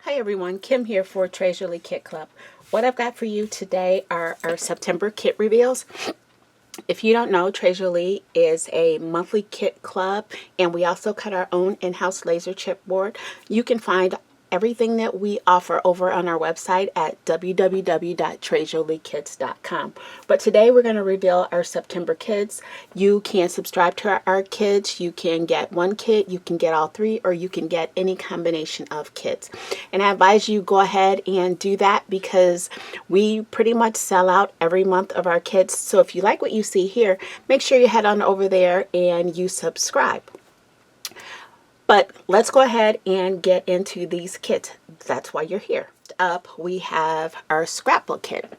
Hi everyone, Kim here for Treasurely Kit Club. What I've got for you today are our September kit reveals. If you don't know, Treasurely is a monthly kit club, and we also cut our own in-house laser chipboard. You can find everything that we offer over on our website at www.treasurelikits.com. But today we're going to reveal our September kits. You can subscribe to our kits. You can get one kit, you can get all three, or you can get any combination of kits. And I advise you go ahead and do that because we pretty much sell out every month of our kits. So if you like what you see here, make sure you head on over there and you subscribe. But let's go ahead and get into these kits. That's why you're here. Up, we have our scrapbook kit.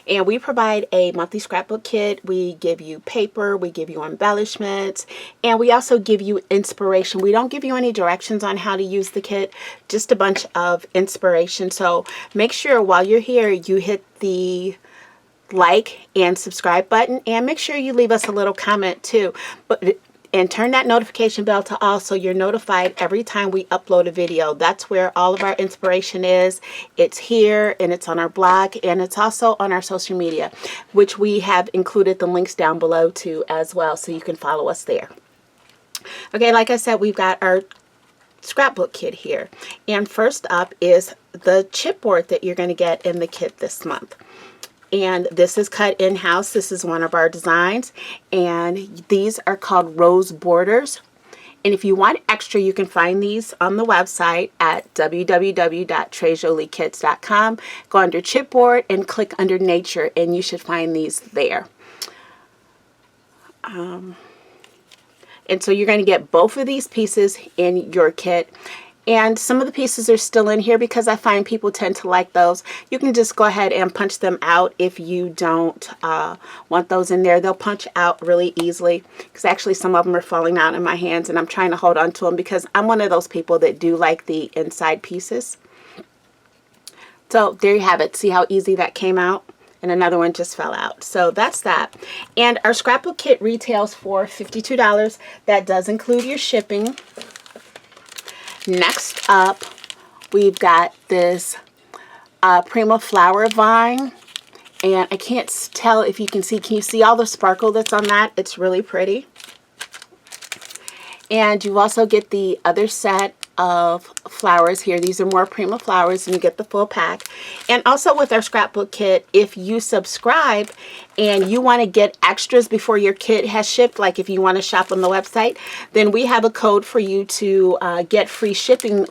And we provide a monthly scrapbook kit. We give you paper, we give you embellishments, and we also give you inspiration. We don't give you any directions on how to use the kit, just a bunch of inspiration. So make sure while you're here, you hit the like and subscribe button, and make sure you leave us a little comment too. And turn that notification bell to all so you're notified every time we upload a video. That's where all of our inspiration is. It's here, and it's on our blog, and it's also on our social media, which we have included the links down below too as well, so you can follow us there. Okay, like I said, we've got our scrapbook kit here. And first up is the chipboard that you're going to get in the kit this month. And this is cut in-house. This is one of our designs, and these are called rose borders. And if you want extra, you can find these on the website at www.treasurelikits.com. Go under chipboard and click under nature, and you should find these there. And so you're going to get both of these pieces in your kit. And some of the pieces are still in here because I find people tend to like those. You can just go ahead and punch them out if you don't want those in there. They'll punch out really easily because actually some of them are falling out in my hands, and I'm trying to hold on to them because I'm one of those people that do like the inside pieces. So there you have it. See how easy that came out? And another one just fell out. So that's that. And our scrapbook kit retails for $52. That does include your shipping. Next up, we've got this Prima flower vine, and I can't tell if you can see. Can you see all the sparkle that's on that? It's really pretty. And you also get the other set of flowers here. These are more Prima flowers, and you get the full pack. And also with our scrapbook kit, if you subscribe and you want to get extras before your kit has shipped, like if you want to shop on the website, then we have a code for you to get free shipping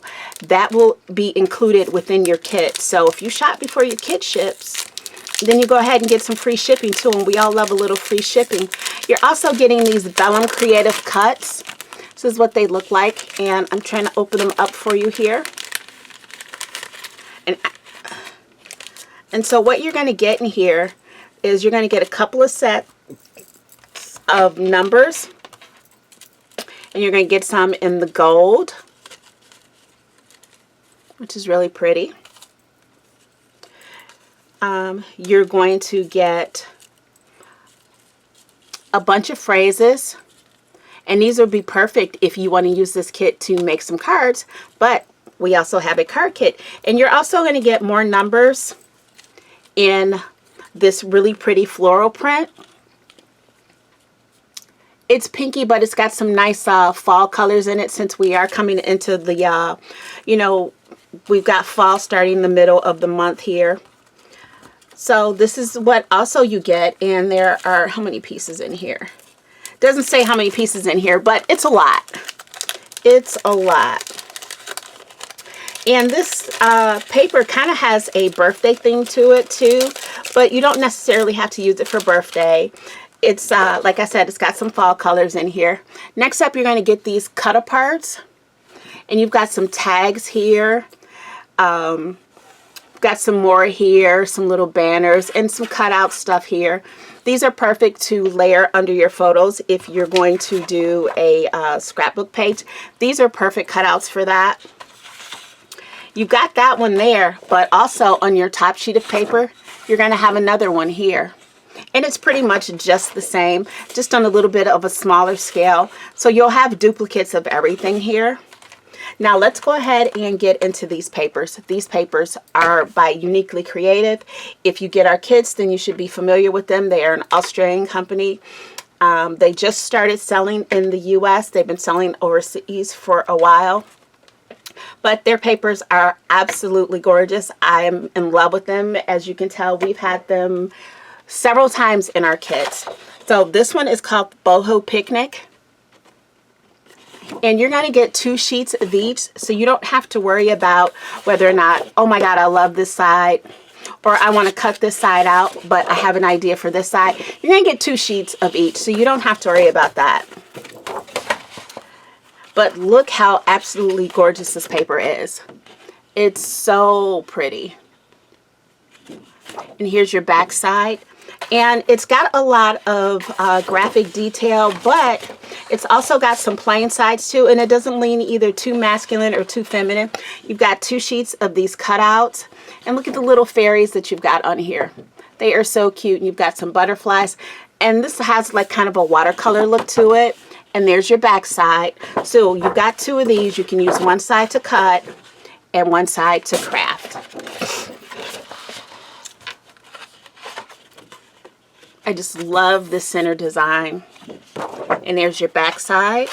that will be included within your kit. So if you shop before your kit ships, then you go ahead and get some free shipping too, and we all love a little free shipping. You're also getting these Vellum Creative Cuts. This is what they look like, and I'm trying to open them up for you here. And so what you're going to get in here is you're going to get a couple of sets of numbers, and you're going to get some in the gold, which is really pretty. You're going to get a bunch of phrases. And these would be perfect if you want to use this kit to make some cards, but we also have a card kit. And you're also going to get more numbers in this really pretty floral print. It's pinky, but it's got some nice fall colors in it since we are coming into the, we've got fall starting the middle of the month here. So this is what also you get, and there are how many pieces in here? Doesn't say how many pieces in here, but it's a lot. It's a lot. And this paper kind of has a birthday thing to it too, but you don't necessarily have to use it for birthday. It's like I said, it's got some fall colors in here. Next up, you're going to get these cut aparts, and you've got some tags here. Got some more here, some little banners, and some cutout stuff here. These are perfect to layer under your photos if you're going to do a scrapbook page. These are perfect cutouts for that. You've got that one there, but also on your top sheet of paper, you're going to have another one here. And it's pretty much just the same, just on a little bit of a smaller scale. So you'll have duplicates of everything here. Now let's go ahead and get into these papers. These papers are by Uniquely Creative. If you get our kits, then you should be familiar with them. They are an Australian company. They just started selling in the US. They've been selling overseas for a while. But their papers are absolutely gorgeous. I am in love with them. As you can tell, we've had them several times in our kits. So this one is called Boho Picnic. And you're going to get 2 sheets of each, so you don't have to worry about whether or not, oh my God, I love this side, or I want to cut this side out, but I have an idea for this side. You're going to get 2 sheets of each, so you don't have to worry about that. But look how absolutely gorgeous this paper is. It's so pretty. And here's your back side. And it's got a lot of graphic detail, but it's also got some plain sides too, and it doesn't lean either too masculine or too feminine. You've got 2 sheets of these cutouts, and look at the little fairies that you've got on here. They are so cute, and you've got some butterflies, and this has like kind of a watercolor look to it. And there's your back side. So you've got 2 of these. You can use one side to cut and one side to craft. I just love the center design. And there's your back side.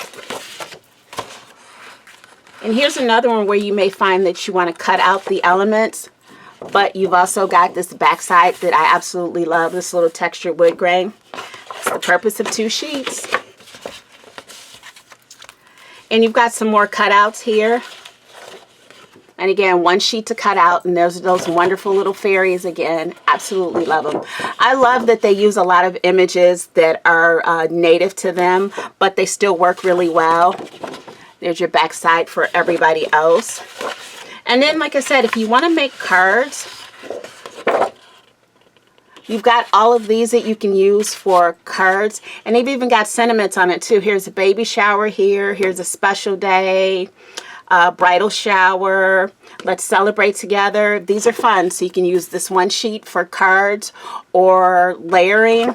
And here's another one where you may find that you want to cut out the elements, but you've also got this back side that I absolutely love, this little textured wood grain. That's the purpose of 2 sheets. And you've got some more cutouts here. And again, 1 sheet to cut out, and there's those wonderful little fairies again. Absolutely love them. I love that they use a lot of images that are native to them, but they still work really well. There's your back side for everybody else. And then, like I said, if you want to make cards, you've got all of these that you can use for cards. And they've even got sentiments on it too. Here's a baby shower here. Here's a special day. Bridal shower, let's celebrate together. These are fun, so you can use this 1 sheet for cards or layering,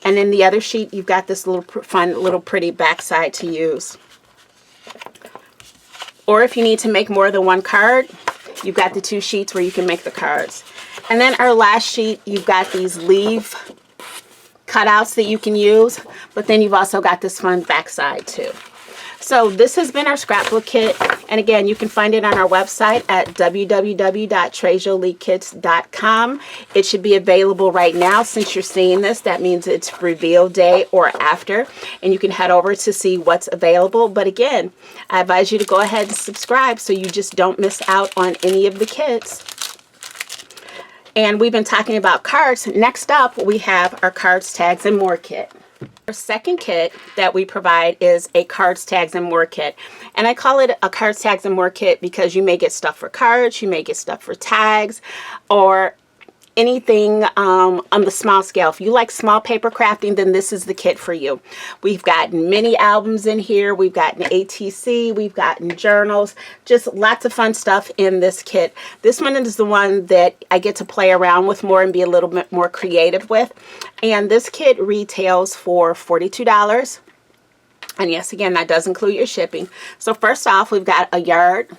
and then the other sheet you've got this little fun little pretty backside to use. Or if you need to make more than 1 card, you've got the 2 sheets where you can make the cards. And then our last sheet, you've got these leaf cutouts that you can use, but then you've also got this fun backside too. So this has been our scrapbook kit, and again, you can find it on our website at www.treasurelikits.com. It should be available right now. Since you're seeing this, that means it's reveal day or after, and you can head over to see what's available. But again, I advise you to go ahead and subscribe so you just don't miss out on any of the kits. And we've been talking about cards. Next up, we have our Cards, Tags, and More kit. Our second kit that we provide is a Cards, Tags, and More kit. And I call it a Cards, Tags, and More kit because you may get stuff for cards, you may get stuff for tags, or anything on the small scale. If you like small paper crafting, then this is the kit for you. We've got mini albums in here. We've got an ATC. We've got journals. Just lots of fun stuff in this kit. This one is the one that I get to play around with more and be a little bit more creative with. And this kit retails for $42. And yes, again, that does include your shipping. So first off, we've got a yard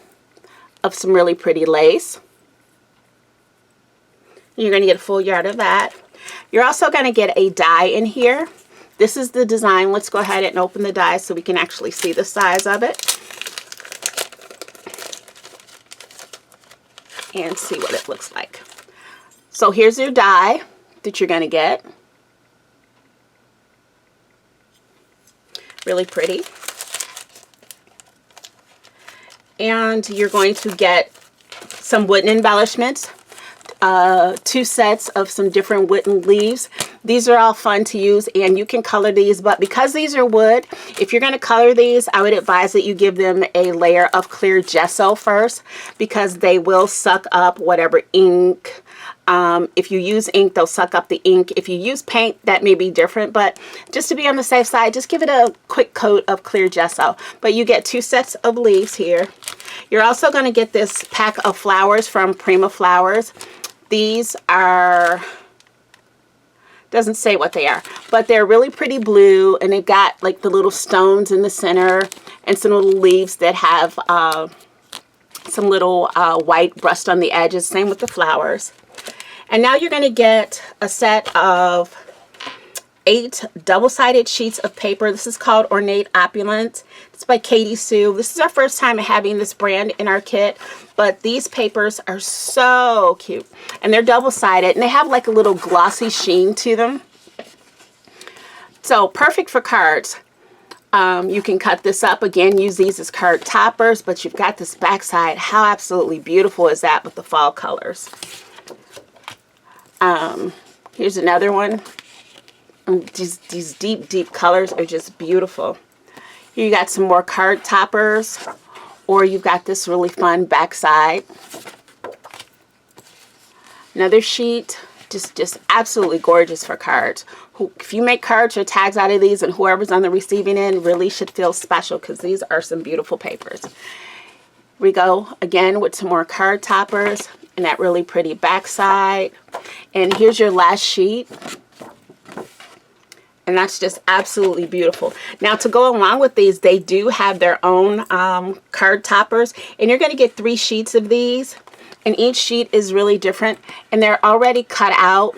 of some really pretty lace. You're going to get a full yard of that. You're also going to get a die in here. This is the design. Let's go ahead and open the die so we can actually see the size of it and see what it looks like. So here's your die that you're going to get. Really pretty. And you're going to get some wooden embellishments. 2 sets of some different wooden leaves. These are all fun to use, and you can color these, but because these are wood, if you're going to color these, I would advise that you give them a layer of clear gesso first, because they will suck up whatever ink. If you use ink, they'll suck up the ink. If you use paint, that may be different, but just to be on the safe side, just give it a quick coat of clear gesso. But you get 2 sets of leaves here. You're also going to get this pack of flowers from Prima Flowers. These are Doesn't say what they are, but they're really pretty blue, and they've got like the little stones in the center and some little leaves that have some little white brushed on the edges. Same with the flowers. And now you're going to get a set of 8 double-sided sheets of paper. This is called Ornate Opulence. It's by Katie Sue. This is our first time having this brand in our kit, but these papers are so cute. And they're double-sided, and they have like a little glossy sheen to them. So perfect for cards. You can cut this up. Again, use these as card toppers, but you've got this backside. How absolutely beautiful is that with the fall colors? Here's another one. These deep, deep colors are just beautiful. Here you got some more card toppers, or you've got this really fun backside. Another sheet, just absolutely gorgeous for cards. If you make cards or tags out of these, and whoever's on the receiving end really should feel special, because these are some beautiful papers. We go again with some more card toppers and that really pretty backside. And here's your last sheet. And that's just absolutely beautiful. Now, to go along with these, they do have their own card toppers. And you're going to get 3 sheets of these. And each sheet is really different. And they're already cut out.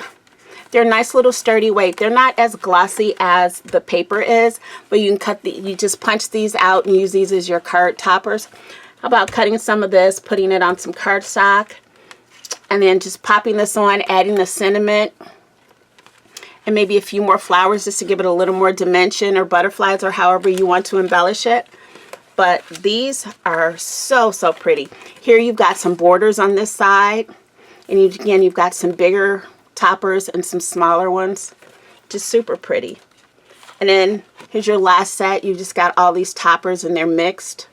They're nice little sturdy weight. They're not as glossy as the paper is. But you can you just punch these out and use these as your card toppers. How about cutting some of this, putting it on some cardstock. And then just popping this on, adding the sentiment. And maybe a few more flowers just to give it a little more dimension, or butterflies, or however you want to embellish it. But these are so, so pretty. Here you've got some borders on this side. And again, you've got some bigger toppers and some smaller ones. Just super pretty. And then here's your last set. You've just got all these toppers and they're mixed.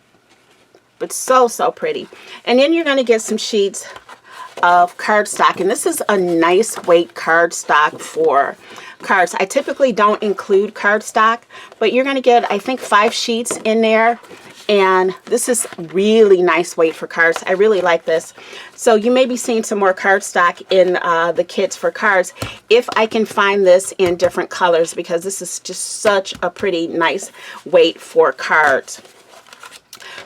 But so, so pretty. And then you're going to get some sheets of cardstock, and this is a nice weight cardstock for cards. I typically don't include cardstock, but you're going to get, I think, 5 sheets in there, and this is really nice weight for cards. I really like this. So you may be seeing some more cardstock in the kits for cards if I can find this in different colors, because this is just such a pretty nice weight for cards.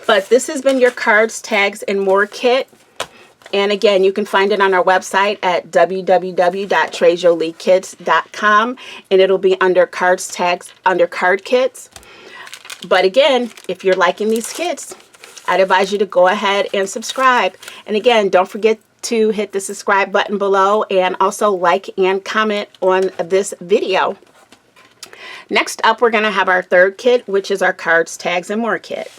But this has been your Cards, Tags, and More kit. And again, you can find it on our website at www.trejoliekits.com, and it'll be under Cards, Tags, under Card Kits. But again, if you're liking these kits, I'd advise you to go ahead and subscribe. And again, don't forget to hit the subscribe button below, and also like and comment on this video. Next up, we're going to have our third kit, which is our Cards, Tags, and More kit.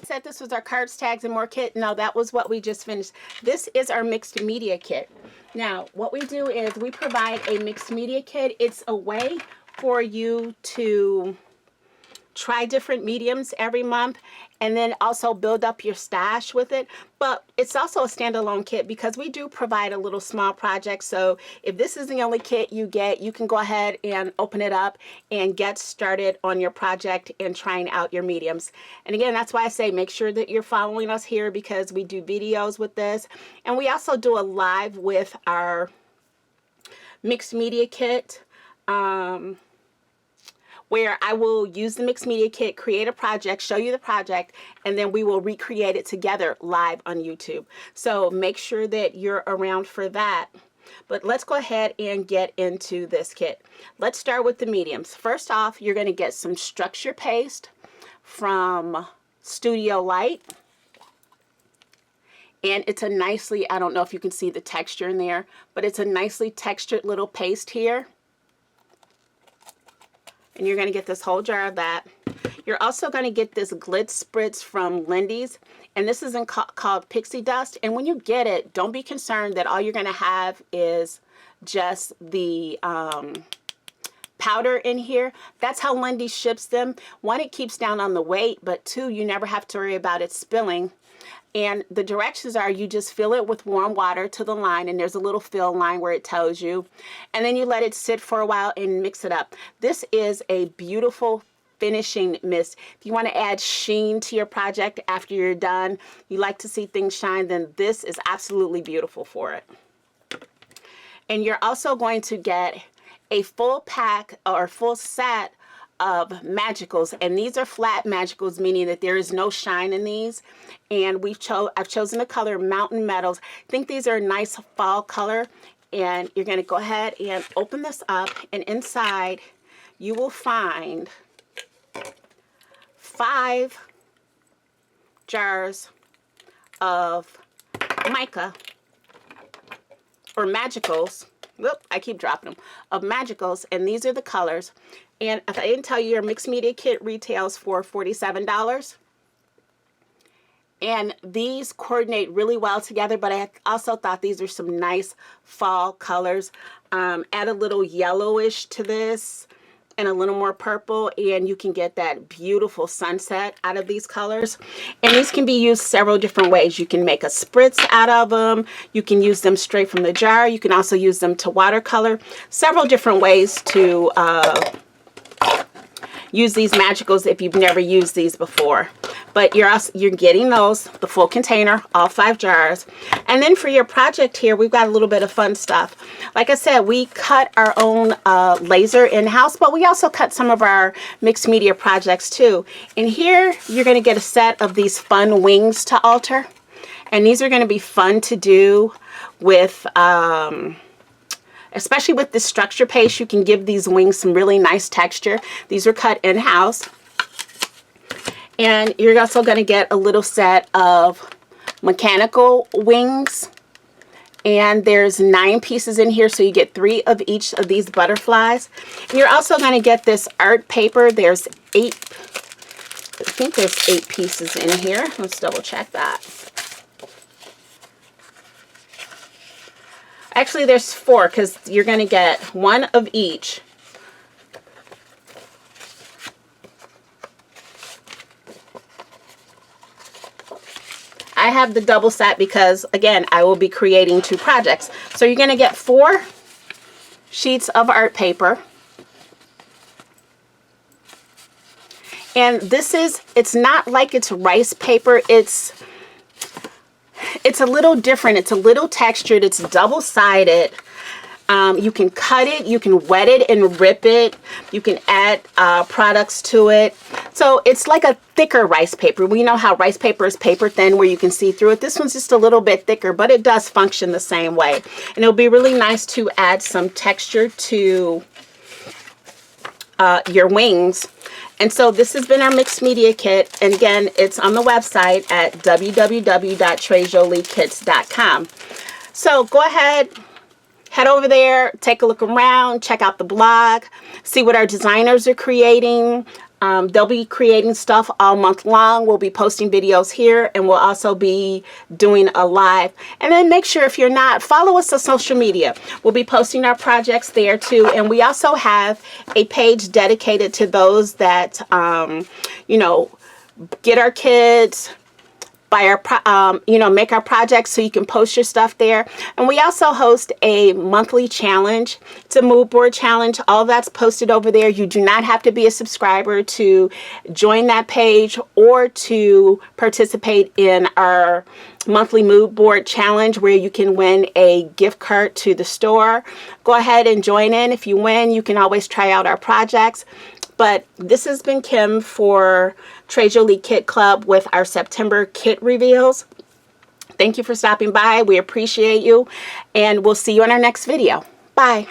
Said this was our Cards, Tags, and More kit. No, that was what we just finished. This is our mixed media kit. Now, what we do is we provide a mixed media kit. It's a way for you to try different mediums every month, and then also build up your stash with it. But it's also a standalone kit, because we do provide a little small project. So if this is the only kit you get, you can go ahead and open it up and get started on your project and trying out your mediums. And again, that's why I say make sure that you're following us here, because we do videos with this, and we also do a live with our mixed media kit, where I will use the mixed media kit, create a project, show you the project, and then we will recreate it together live on YouTube. So make sure that you're around for that. But let's go ahead and get into this kit. Let's start with the mediums. First off, you're going to get some structure paste from Studio Light. And it's a nicely, I don't know if you can see the texture in there, but it's a nicely textured little paste here. And you're going to get this whole jar of that. You're also going to get this Glitz Spritz from Lindy's. And this is called Pixie Dust. And when you get it, don't be concerned that all you're going to have is just the powder in here. That's how Lindy ships them. 1, it keeps down on the weight, but 2, you never have to worry about it spilling. And the directions are, you just fill it with warm water to the line, and there's a little fill line where it tells you, and then you let it sit for a while and mix it up. This is a beautiful finishing mist. If you want to add sheen to your project after you're done, you like to see things shine, then this is absolutely beautiful for it. And you're also going to get a full pack or full set of magicals, and these are flat magicals, meaning that there is no shine in these. And I've chosen the color Mountain Meadows. I think these are a nice fall color. And you're going to go ahead and open this up, and inside you will find 5 jars of mica or magicals. Whoop, I keep dropping them. Of magicals, and these are the colors. And if I didn't tell you, your mixed media kit retails for $47. And these coordinate really well together, but I also thought these are some nice fall colors. Add a little yellowish to this and a little more purple, and you can get that beautiful sunset out of these colors. And these can be used several different ways. You can make a spritz out of them. You can use them straight from the jar. You can also use them to watercolor. Several different ways to use these magicals if you've never used these before. But you're getting those, the full container, all 5 jars. And then for your project here, we've got a little bit of fun stuff. Like I said, we cut our own laser in-house, but we also cut some of our mixed media projects too. And here you're going to get a set of these fun wings to alter. And these are going to be fun to do with especially with this structure paste. You can give these wings some really nice texture. These are cut in-house. And you're also going to get a little set of mechanical wings. And there's 9 pieces in here, so you get 3 of each of these butterflies. And you're also going to get this art paper. There's 8, I think there's 8 pieces in here. Let's double check that. Actually, there's 4 because you're going to get 1 of each. I have the double set because, again, I will be creating 2 projects. So you're going to get 4 sheets of art paper. And this is, it's not like it's rice paper. It's a little different. It's a little textured. It's double-sided. You can cut it, you can wet it and rip it. You can add products to it. So it's like a thicker rice paper. We know how rice paper is paper thin where you can see through it. This one's just a little bit thicker, but it does function the same way. And it'll be really nice to add some texture to your wings. And so this has been our mixed media kit. And again, it's on the website at www.trejoliekits.com. So go ahead, head over there, take a look around, check out the blog, see what our designers are creating. They'll be creating stuff all month long. We'll be posting videos here, and we'll also be doing a live. And then make sure, if you're not, follow us on social media. We'll be posting our projects there too. And we also have a page dedicated to those that, you know, get our kids, buy our, you know, make our projects, so you can post your stuff there. And we also host a monthly challenge. It's a mood board challenge. All that's posted over there. You do not have to be a subscriber to join that page or to participate in our monthly mood board challenge, where you can win a gift card to the store. Go ahead and join in. If you win, you can always try out our projects. But this has been Kim for Trey Jolie Kit Club with our September kit reveals. Thank you for stopping by. We appreciate you, and we'll see you in our next video. Bye.